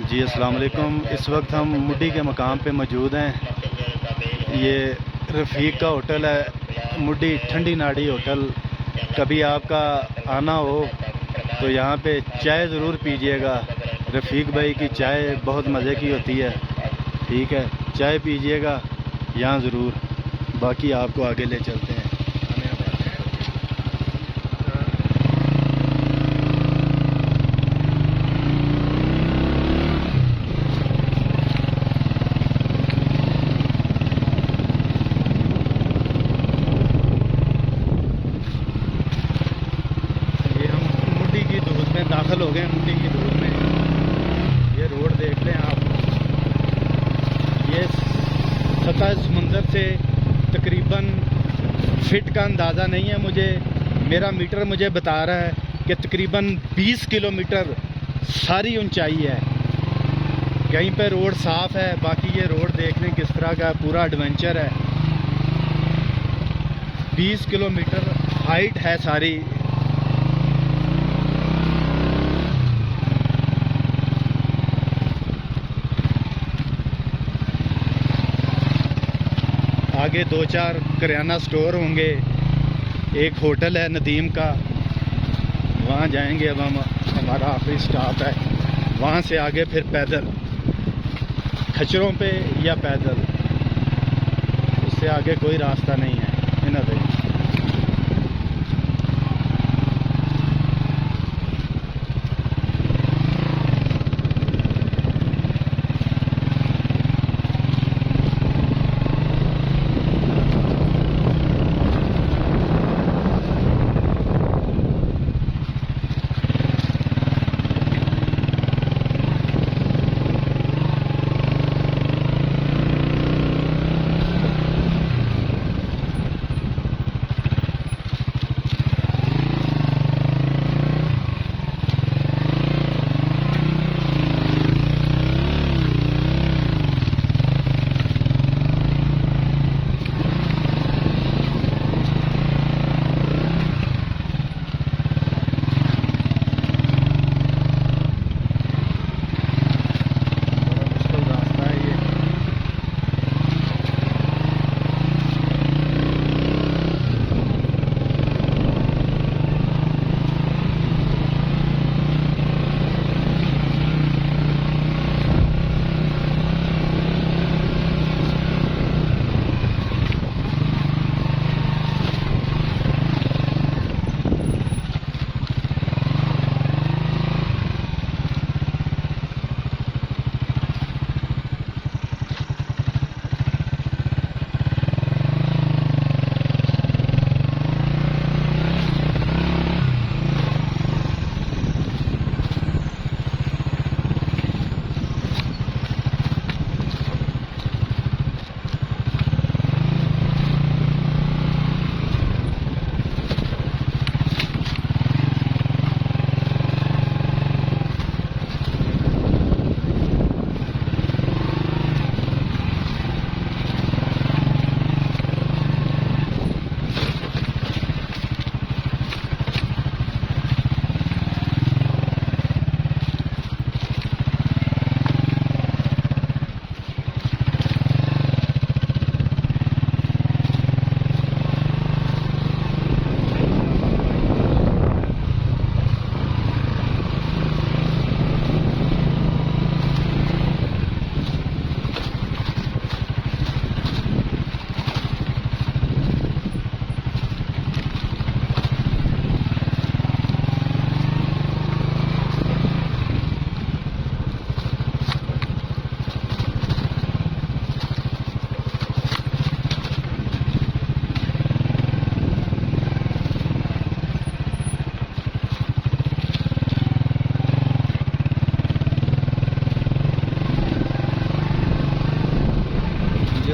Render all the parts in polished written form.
जी अस्सलाम वालेकुम। इस वक्त हम मुड्डी के मकाम पे मौजूद हैं। ये रफ़ीक का होटल है, मुड्डी ठंडी नाड़ी होटल। कभी आपका आना हो तो यहाँ पे चाय ज़रूर पीजिएगा। रफ़ीक भाई की चाय बहुत मज़े की होती है। ठीक है, चाय पीजिएगा यहाँ ज़रूर। बाकी आपको आगे ले चलते हैं। दाखिल हो गए हैं मुड्डी की दूर में। ये रोड देख लें आप, ये सतह समुंदर से तकरीबन फिट का अंदाज़ा नहीं है मुझे। मेरा मीटर मुझे बता रहा है कि तकरीबन 20 किलोमीटर सारी ऊंचाई है। कहीं पे रोड साफ़ है, बाकी ये रोड देख लें किस तरह का पूरा एडवेंचर है। 20 किलोमीटर हाइट है सारी। आगे 2-4 किराना स्टोर होंगे, एक होटल है नदीम का, वहाँ जाएंगे। अब हम, हमारा आखिरी स्टॉप है। वहाँ से आगे फिर पैदल खच्चरों पे या पैदल, उससे आगे कोई रास्ता नहीं है। ना भाई,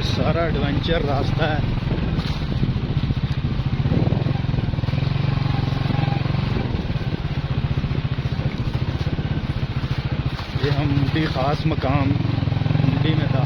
सारा एडवेंचर रास्ता है। ये हम मुड्डी ख़ास मकाम मुड्डी में था।